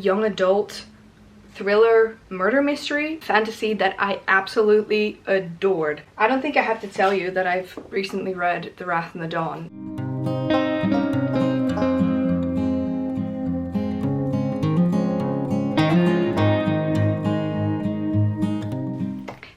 young adult thriller murder mystery fantasy that I absolutely adored. I don't think I have to tell you that I've recently read The Wrath and the Dawn.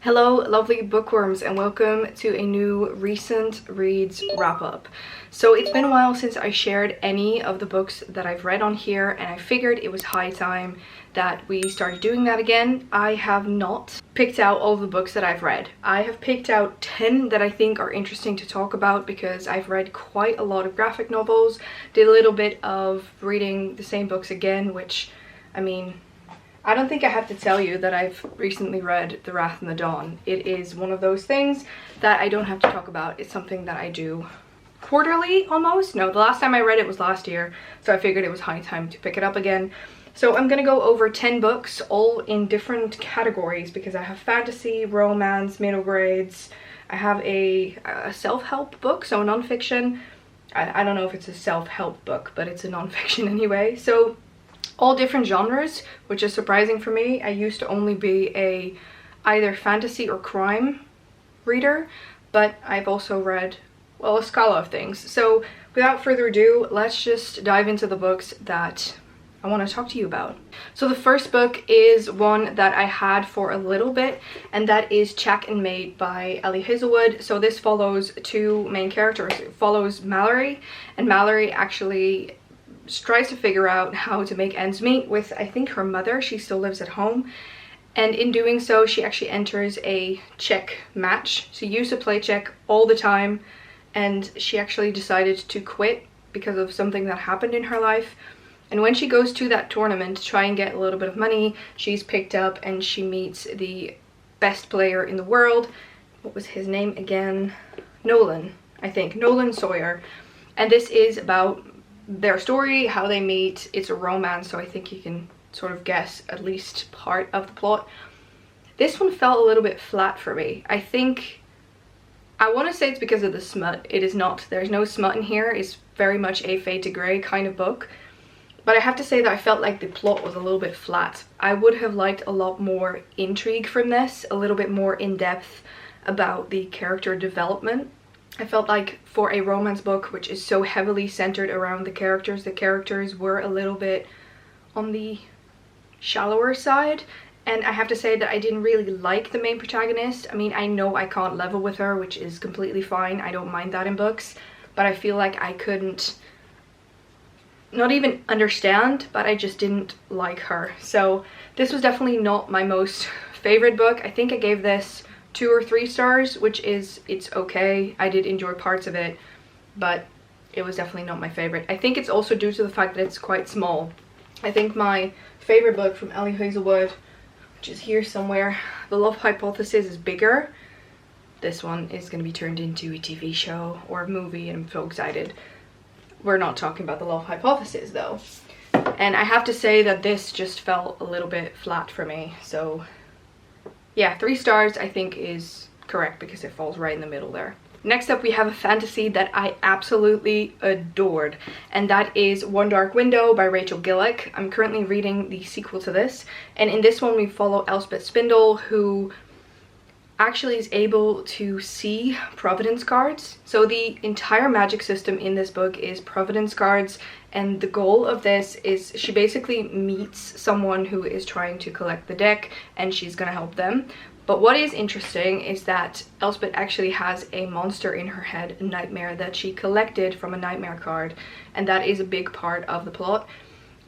Hello lovely bookworms, and welcome to a new recent reads wrap up. So it's been a while since I shared any of the books that I've read on here, and I figured it was high time that we started doing that again. I have not picked out all of the books that I've read. I have picked out 10 that I think are interesting to talk about because I've read quite a lot of graphic novels, did a little bit of reading the same books again, which, I mean, I don't think I have to tell you that I've recently read The Wrath and the Dawn. It is one of those things that I don't have to talk about. It's something that I do quarterly almost. No, the last time I read it was last year, so I figured it was high time to pick it up again. So I'm gonna go over 10 books, all in different categories, because I have fantasy, romance, middle grades. I have a self-help book, so a non-fiction. I don't know if it's a self-help book, but it's a non-fiction anyway. So all different genres, which is surprising for me. I used to only be a either fantasy or crime reader, but I've also read, well, a scala of things. So without further ado, let's just dive into the books that I want to talk to you about. So the first book is one that I had for a little bit, and that is Check and Mate by Ellie Hazelwood. So this follows two main characters. It follows Mallory, and Mallory actually tries to figure out how to make ends meet with, I think, her mother. She still lives at home, and in doing so she actually enters a check match. She used to play check all the time, and she actually decided to quit because of something that happened in her life. And when she goes to that tournament to try and get a little bit of money, she's picked up and she meets the best player in the world. What was his name again? Nolan, I think. Nolan Sawyer. And this is about their story, how they meet. It's a romance, so I think you can sort of guess at least part of the plot. This one felt a little bit flat for me. I want to say it's because of the smut. It is not. There's no smut in here. It's very much a fade to grey kind of book. But I have to say that I felt like the plot was a little bit flat. I would have liked a lot more intrigue from this, a little bit more in depth about the character development. I felt like for a romance book, which is so heavily centered around the characters were a little bit on the shallower side. And I have to say that I didn't really like the main protagonist. I mean, I know I can't level with her, which is completely fine. I don't mind that in books. But I feel like I couldn't, not even understand, but I just didn't like her. So this was definitely not my most favorite book. I think I gave this 2 or 3 stars, which is, it's okay. I did enjoy parts of it, but it was definitely not my favorite. I think it's also due to the fact that it's quite small. I think my favorite book from Ellie Hazelwood, which is here somewhere, The Love Hypothesis, is bigger. This one is going to be turned into a TV show or a movie, and I'm so excited. We're not talking about The Love Hypothesis though. And I have to say that this just felt a little bit flat for me. So yeah, 3 stars I think is correct because it falls right in the middle there. Next up we have a fantasy that I absolutely adored, and that is One Dark Window by Rachel Gillick. I'm currently reading the sequel to this, and in this one we follow Elspeth Spindle, who actually is able to see Providence cards. So the entire magic system in this book is Providence cards, and the goal of this is she basically meets someone who is trying to collect the deck, and she's gonna help them. But what is interesting is that Elspeth actually has a monster in her head, a nightmare, that she collected from a nightmare card, and that is a big part of the plot.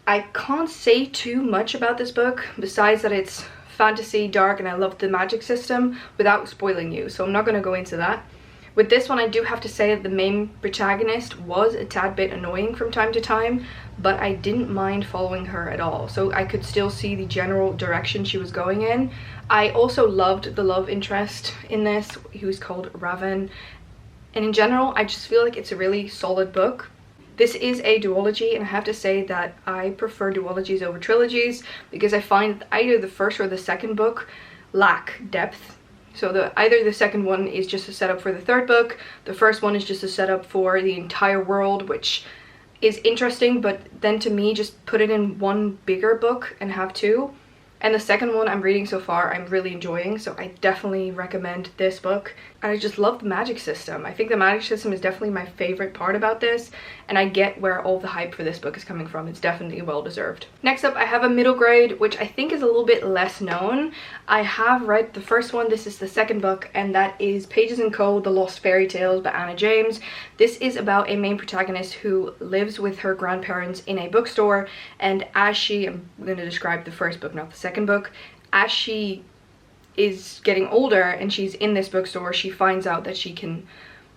I can't say too much about this book besides that it's fantasy, dark, and I love the magic system without spoiling you, so I'm not going to go into that. With this one I do have to say that the main protagonist was a tad bit annoying from time to time, but I didn't mind following her at all, so I could still see the general direction she was going in. I also loved the love interest in this, who's called Raven, and in general I just feel like it's a really solid book. This is a duology, and I have to say that I prefer duologies over trilogies because I find that either the first or the second book lack depth. So either the second one is just a setup for the third book, the first one is just a setup for the entire world, which is interesting, but then to me, just put it in one bigger book and have two. And the second one I'm reading so far, I'm really enjoying, so I definitely recommend this book. And I just love the magic system. I think the magic system is definitely my favorite part about this, and I get where all the hype for this book is coming from. It's definitely well deserved. Next up, I have a middle grade, which I think is a little bit less known. I have read the first one. This is the second book, and that is Pages & Co. The Lost Fairy Tales by Anna James. This is about a main protagonist who lives with her grandparents in a bookstore, and as she, I'm going to describe the first book, not the second book, as she is getting older and she's in this bookstore, she finds out that she can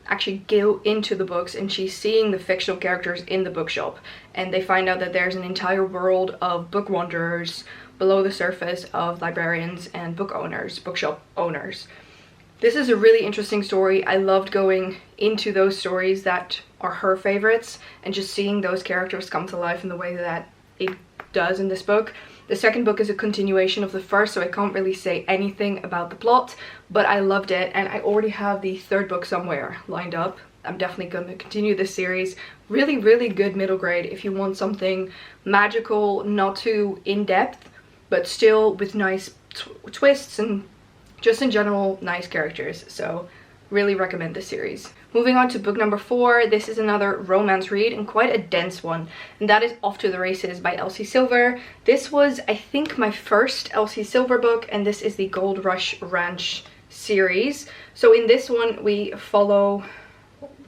actually go into the books, and she's seeing the fictional characters in the bookshop, and they find out that there's an entire world of book wanderers below the surface of librarians and book owners, bookshop owners. This is a really interesting story. I loved going into those stories that are her favorites and just seeing those characters come to life in the way that it does in this book. The second book is a continuation of the first, so I can't really say anything about the plot, but I loved it, and I already have the third book somewhere lined up. I'm definitely going to continue this series. Really, really good middle grade if you want something magical, not too in-depth, but still with nice twists and just in general nice characters. So really recommend this series. Moving on to book number 4, this is another romance read and quite a dense one, and that is Off to the Races by Elsie Silver. This was, I think, my first Elsie Silver book, and this is the Gold Rush Ranch series. So in this one we follow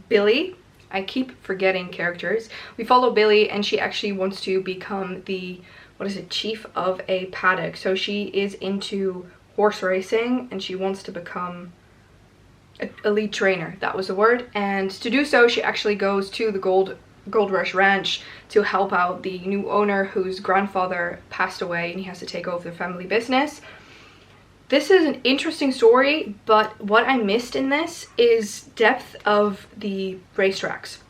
Billy. I keep forgetting characters. We follow Billy, and she actually wants to become the, what is it, chief of a paddock. So she is into horse racing and she wants to become a lead trainer, that was the word. And to do so, she actually goes to the Gold Rush Ranch to help out the new owner whose grandfather passed away, and he has to take over the family business. This is an interesting story, but what I missed in this is depth of the racetracks.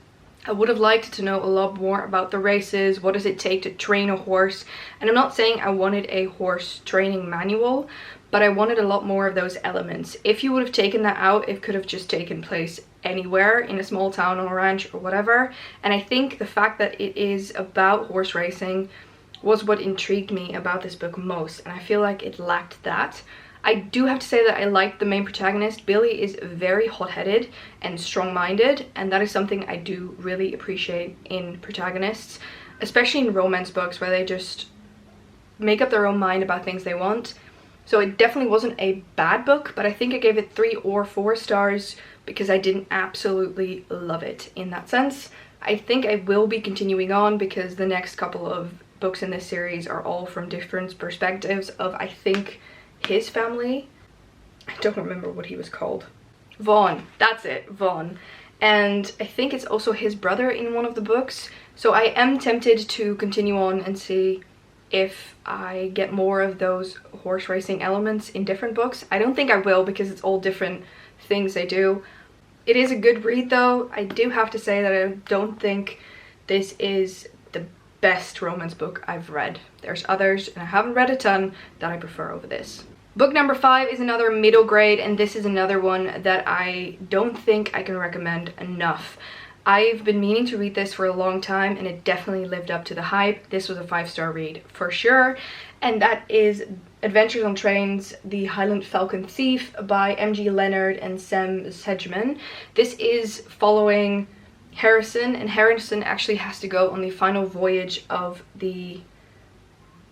I would have liked to know a lot more about the races. What does it take to train a horse? And I'm not saying I wanted a horse training manual, but I wanted a lot more of those elements. If you would have taken that out, it could have just taken place anywhere in a small town or a ranch or whatever. And I think the fact that it is about horse racing was what intrigued me about this book most, and I feel like it lacked that. I do have to say that I liked the main protagonist. Billy is very hot-headed and strong-minded, and that is something I do really appreciate in protagonists, especially in romance books where they just make up their own mind about things they want. So it definitely wasn't a bad book, but I think I gave it 3 or 4 stars because I didn't absolutely love it in that sense. I think I will be continuing on because the next couple of books in this series are all from different perspectives of, I think, his family. I don't remember what he was called. Vaughn, that's it, Vaughn. And I think it's also his brother in one of the books. So I am tempted to continue on and see if I get more of those horse racing elements in different books. I don't think I will because it's all different things they do. It is a good read though. I do have to say that I don't think this is the best romance book I've read. There's others, and I haven't read a ton, that I prefer over this. Book number 5 is another middle grade, and this is another one that I don't think I can recommend enough. I've been meaning to read this for a long time, and it definitely lived up to the hype. This was a 5-star read for sure, and that is Adventures on Trains, The Highland Falcon Thief by M.G. Leonard and Sam Sedgman. This is following Harrison, and Harrison actually has to go on the final voyage of the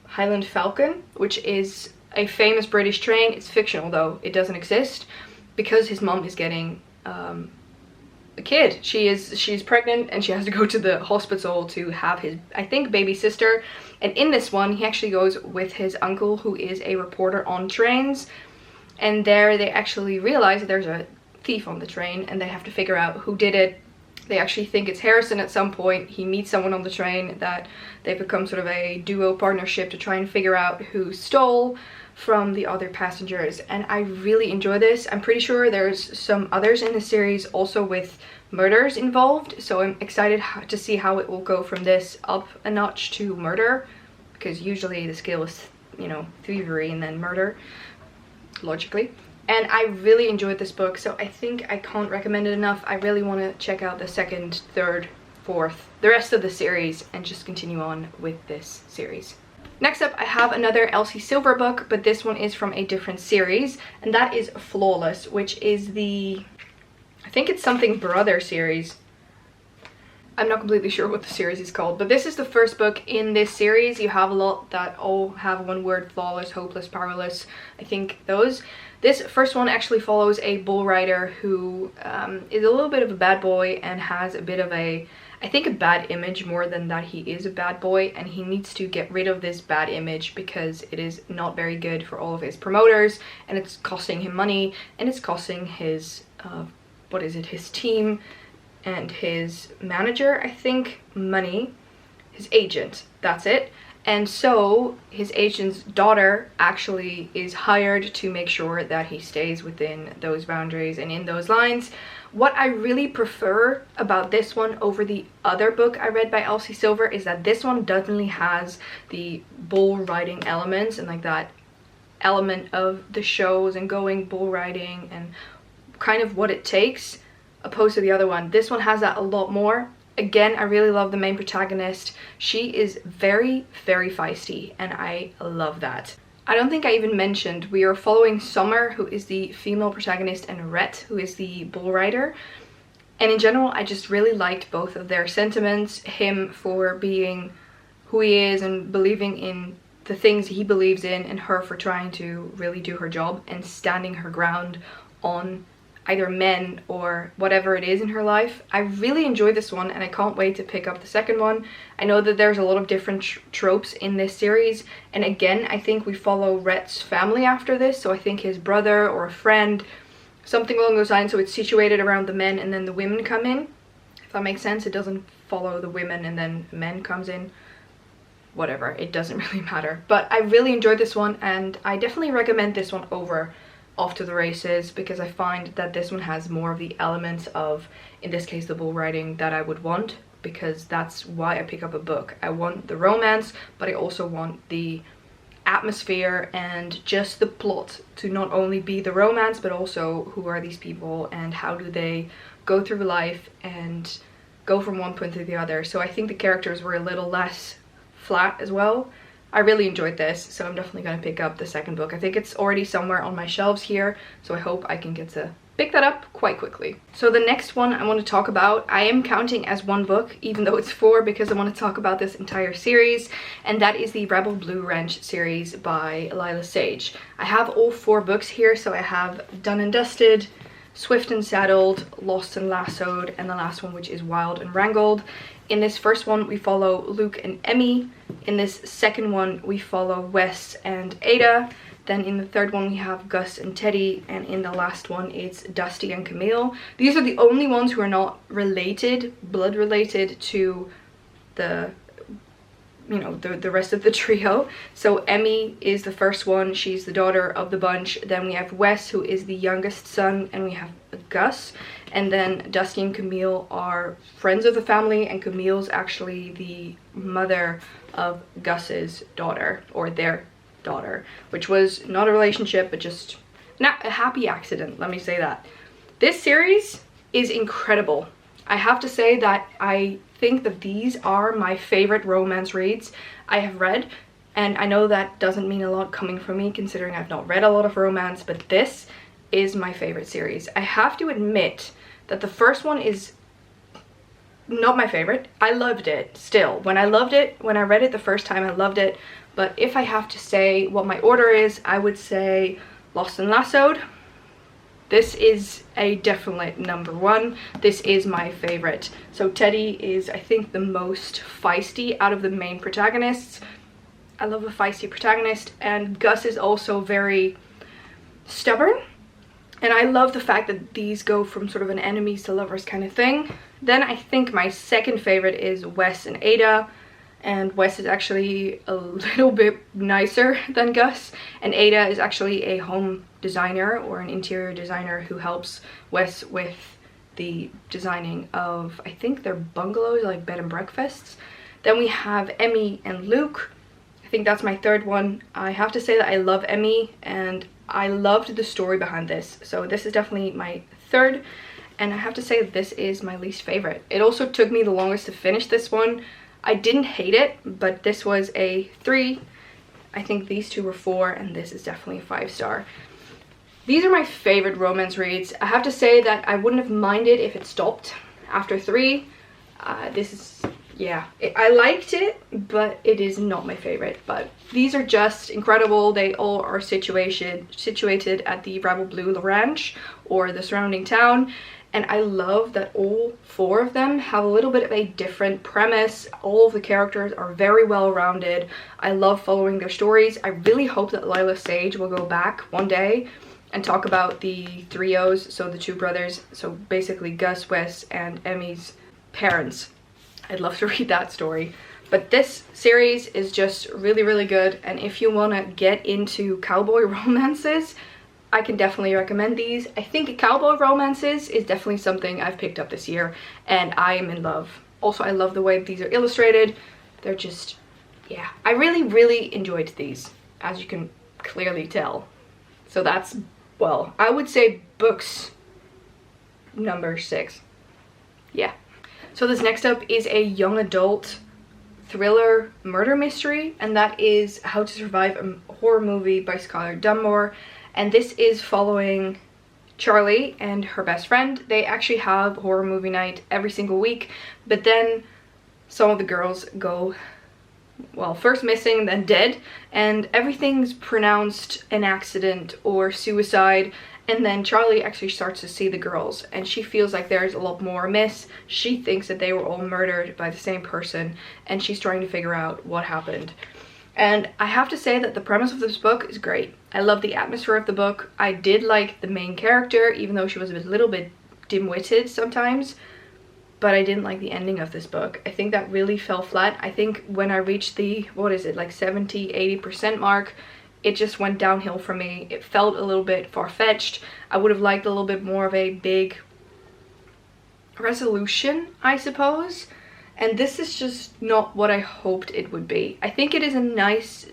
Highland Falcon, which is a famous British train. It's fictional though, it doesn't exist, because his mom is getting a kid. She's pregnant and she has to go to the hospital to have his, I think, baby sister. And in this one he actually goes with his uncle, who is a reporter on trains, and there they actually realize that there's a thief on the train and they have to figure out who did it. They actually think it's Harrison at some point. He meets someone on the train that they become sort of a duo partnership to try and figure out who stole from the other passengers, and I really enjoy this. I'm pretty sure there's some others in the series also with murders involved, so I'm excited to see how it will go from this up a notch to murder, because usually the scale is, you know, thievery and then murder, logically. And I really enjoyed this book, so I think I can't recommend it enough. I really want to check out the second, third, for the rest of the series and just continue on with this series. Next up, I have another Elsie Silver book, but this one is from a different series, and that is Flawless, which is the, I think it's something Brother series. I'm not completely sure what the series is called, but this is the first book in this series. You have a lot that all have one word: flawless, hopeless, powerless. I think those. This first one actually follows a bull rider who is a little bit of a bad boy and has a bit of a, I think, a bad image more than that he is a bad boy, and he needs to get rid of this bad image because it is not very good for all of his promoters, and it's costing him money, and it's costing his what is it, his team and his manager, I think, money, his agent, that's it. And so his agent's daughter actually is hired to make sure that he stays within those boundaries and in those lines. What I really prefer about this one over the other book I read by Elsie Silver is that this one definitely has the bull riding elements and like that element of the shows and going bull riding and kind of what it takes, opposed to the other one. This one has that a lot more. Again, I really love the main protagonist. She is very, very feisty, and I love that. I don't think I even mentioned we are following Summer, who is the female protagonist, and Rhett, who is the bull rider. And in general, I just really liked both of their sentiments. Him for being who he is and believing in the things he believes in, and her for trying to really do her job and standing her ground on either men or whatever it is in her life. I really enjoyed this one, and I can't wait to pick up the second one. I know that there's a lot of different tropes in this series, and again, I think we follow Rhett's family after this, so I think his brother or a friend, something along those lines, so it's situated around the men and then the women come in, if that makes sense. It doesn't follow the women and then men comes in. Whatever, it doesn't really matter. But I really enjoyed this one, and I definitely recommend this one over Off to the Races, because I find that this one has more of the elements of, in this case, the bull riding that I would want, because that's why I pick up a book. I want the romance, but I also want the atmosphere and just the plot to not only be the romance, but also who are these people and how do they go through life and go from one point to the other. So I think the characters were a little less flat as well. I really enjoyed this, so I'm definitely going to pick up the second book. I think it's already somewhere on my shelves here, so I hope I can get to pick that up quite quickly. So the next one I want to talk about, I am counting as one book, even though it's 4, because I want to talk about this entire series, and that is the Rebel Blue Wrench series by Lila Sage. I have all 4 books here, so I have Done and Dusted, Swift and Saddled, Lost and Lassoed, and the last one, which is Wild and Wrangled. In this first one, we follow Luke and Emmy. In this second one, we follow Wes and Ada. Then in the third one, we have Gus and Teddy. And in the last one, it's Dusty and Camille. These are the only ones who are not related, blood related to the, you know, the rest of the trio. So Emmy is the first one. She's the daughter of the bunch. Then we have Wes, who is the youngest son, and we have Gus. And then Dusty and Camille are friends of the family, and Camille's actually the mother of Gus's daughter, or their daughter, which was not a relationship, but just not a happy accident, let me say that. This series is incredible. I have to say that I think that these are my favorite romance reads I have read, and I know that doesn't mean a lot coming from me considering I've not read a lot of romance, but this is my favorite series. I have to admit that the first one is not my favorite. I loved it still. When I read it the first time, I loved it. But if I have to say what my order is, I would say Lost and Lassoed. This is a definite number 1. This is my favorite. So Teddy is, I think, the most feisty out of the main protagonists. I love a feisty protagonist. And Gus is also very stubborn. And I love the fact that these go from sort of an enemies to lovers kind of thing. Then I think my second favorite is Wes and Ada. And Wes is actually a little bit nicer than Gus. And Ada is actually a home designer or an interior designer who helps Wes with the designing of, I think they're bungalows, like bed and breakfasts. Then we have Emmy and Luke. I think that's my third one. I have to say that I love Emmy, and I loved the story behind this. So this is definitely my third. and I have to say this is my least favorite. It also took me the longest to finish this one. I didn't hate it, but this was a 3. I think these two were 4, and this is definitely a 5-star. These are my favorite romance reads. I have to say that I wouldn't have minded if it stopped after 3. This is, yeah, I liked it, but it is not my favorite. But these are just incredible. They all are situated at the Rebel Blue Ranch or the surrounding town. And I love that all 4 of them have a little bit of a different premise. All of the characters are very well rounded. I love following their stories. I really hope that Lila Sage will go back one day and talk about the trios, so the 2 brothers, so basically Gus, Wes, and Emmy's parents. I'd love to read that story. But this series is just really, really good, and if you want to get into cowboy romances, I can definitely recommend these. I think cowboy romances is definitely something I've picked up this year, and I am in love. Also, I love the way these are illustrated. They're just, yeah. I really, really enjoyed these, as you can clearly tell. So that's, well, I would say books number 6. Yeah. So this next up is a young adult thriller murder mystery, and that is How to Survive a Horror Movie by Skylar Dunmore. And this is following Charlie and her best friend. They actually have horror movie night every single week, but then some of the girls go, well, first missing, then dead, and everything's pronounced an accident or suicide. And then Charlie actually starts to see the girls, and she feels like there's a lot more amiss. She thinks that they were all murdered by the same person, and she's trying to figure out what happened. And I have to say that the premise of this book is great. I love the atmosphere of the book. I did like the main character, even though she was a little bit dim-witted sometimes. But I didn't like the ending of this book. I think that really fell flat. I think when I reached the, what is it, like 70-80% mark, it just went downhill for me. It felt a little bit far-fetched. I would have liked a little bit more of a big resolution, I suppose. And this is just not what I hoped it would be. I think it is a nice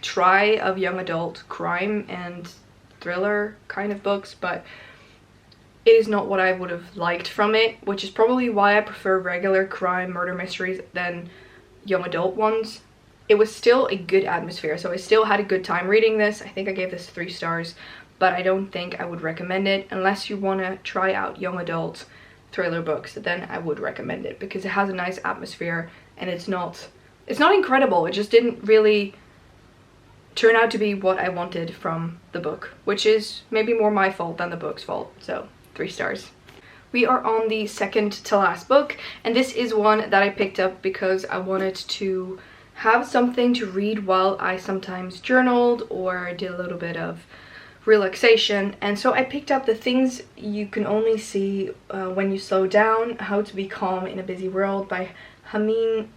try of young adult crime and thriller kind of books, but it is not what I would have liked from it, which is probably why I prefer regular crime murder mysteries than young adult ones. It was still a good atmosphere, so I still had a good time reading this. I think I gave this 3 stars, but I don't think I would recommend it unless you want to try out young adult thriller books. Then I would recommend it because it has a nice atmosphere, and it's not incredible. It just didn't really turn out to be what I wanted from the book, which is maybe more my fault than the book's fault. So 3 stars. We are on the second to last book, and this is one that I picked up because I wanted to have something to read while I sometimes journaled or did a little bit of relaxation. And so I picked up The Things You Can Only See When You Slow Down, How to Be Calm in a Busy World by Hamin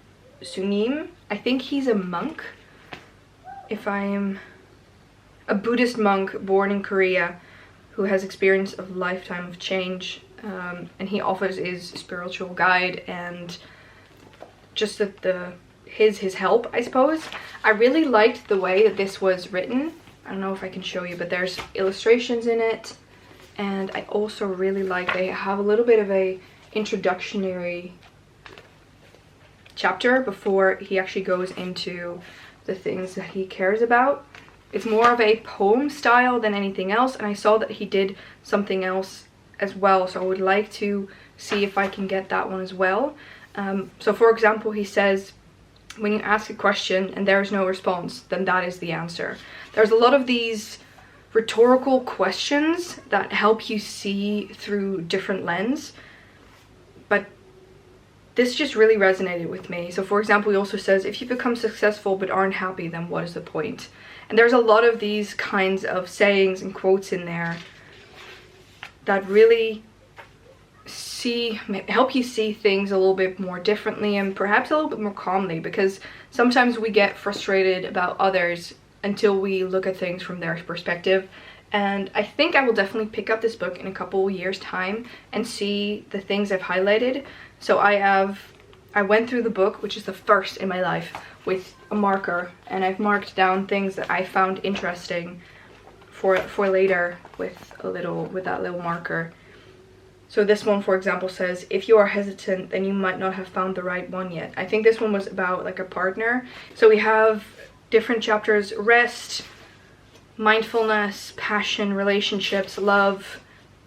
Sunim. I think he's a monk, if I'm a Buddhist monk born in Korea who has experienced a lifetime of change, and he offers his spiritual guide and just his help, I suppose. I really liked the way that this was written. I don't know if I can show you, but there's illustrations in it, and I also really like they have a little bit of a introductory chapter before he actually goes into the things that he cares about. It's more of a poem style than anything else, and I saw that he did something else as well, so I would like to see if I can get that one as well. So for example, he says, when you ask a question and there is no response, then that is the answer. There's a lot of these rhetorical questions that help you see through different lens, but this just really resonated with me. So for example, he also says, if you become successful but aren't happy, then what is the point? And there's a lot of these kinds of sayings and quotes in there that really help you see things a little bit more differently and perhaps a little bit more calmly, because sometimes we get frustrated about others until we look at things from their perspective. And I think I will definitely pick up this book in a couple years time and see the things I've highlighted. So I went through the book, which is the first in my life, with a marker, and I've marked down things that I found interesting for later with that little marker. So this one, for example, says, if you are hesitant, then you might not have found the right one yet. I think this one was about like a partner. So we have different chapters: rest, mindfulness, passion, relationships, love,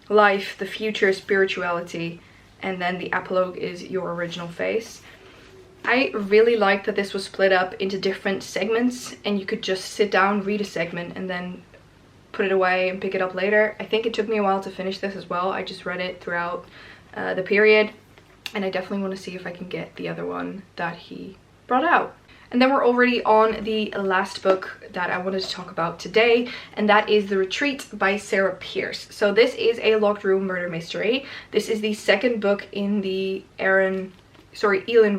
life, the future, spirituality, and then the epilogue is your original face. I really like that this was split up into different segments, and you could just sit down, read a segment, and then put it away and pick it up later. I think it took me a while to finish this as well. I just read it throughout the period, and I definitely want to see if I can get the other one that he brought out. And then we're already on the last book that I wanted to talk about today, and that is The Retreat by Sarah Pierce. So this is a locked room murder mystery. This is the second book in the Elin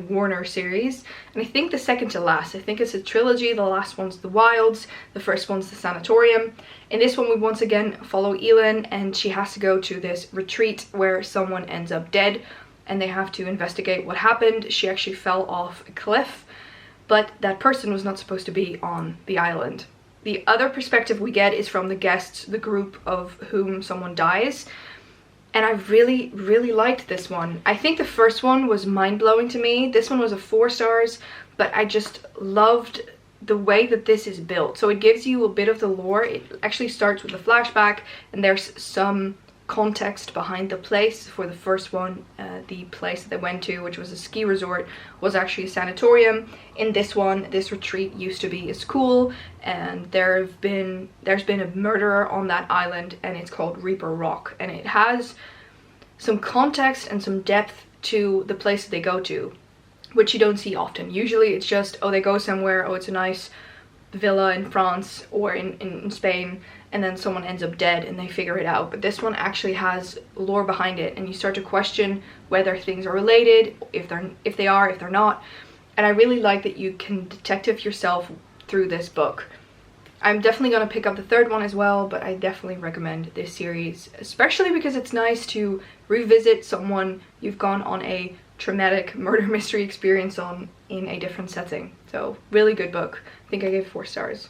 Warner series, and I think the second to last. I think it's a trilogy. The last one's The Wilds, the first one's The Sanatorium. In this one, we once again follow Elin, and she has to go to this retreat where someone ends up dead, and they have to investigate what happened. She actually fell off a cliff, but that person was not supposed to be on the island. The other perspective we get is from the guests, the group of whom someone dies. And I really, really liked this one. I think the first one was mind-blowing to me. This one was a 4 stars, but I just loved the way that this is built. So it gives you a bit of the lore. It actually starts with a flashback, and there's some context behind the place. For the first one, the place that they went to, which was a ski resort, was actually a sanatorium. In this one, this retreat used to be a school, and there's been a murderer on that island, and it's called Reaper Rock, and it has some context and some depth to the place that they go to, which you don't see often. Usually it's just, oh, they go somewhere, oh, it's a nice villa in France or in Spain, and then someone ends up dead and they figure it out. But this one actually has lore behind it, and you start to question whether things are related, if they are, if they're not. And I really like that you can detective yourself through this book. I'm definitely going to pick up the third one as well, but I definitely recommend this series, especially because it's nice to revisit someone you've gone on a traumatic murder mystery experience on in a different setting. So really good book. I think I gave 4 stars.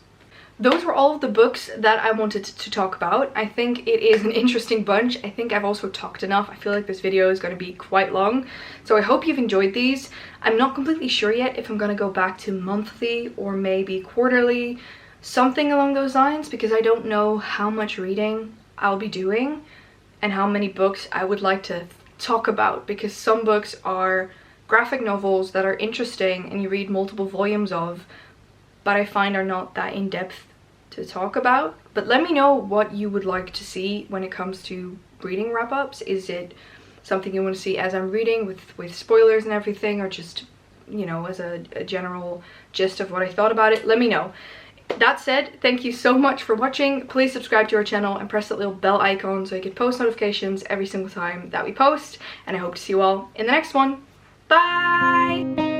Those were all of the books that I wanted to talk about. I think it is an interesting bunch. I think I've also talked enough. I feel like this video is going to be quite long, so I hope you've enjoyed these. I'm not completely sure yet if I'm going to go back to monthly or maybe quarterly, something along those lines, because I don't know how much reading I'll be doing and how many books I would like to talk about, because some books are graphic novels that are interesting and you read multiple volumes of, but I find are not that in-depth to talk about. But let me know what you would like to see when it comes to reading wrap-ups. Is it something you want to see as I'm reading with spoilers and everything, or just, you know, as a general gist of what I thought about it? Let me know. That said, thank you so much for watching. Please subscribe to our channel and press that little bell icon so you get post notifications every single time that we post. And I hope to see you all in the next one. Bye!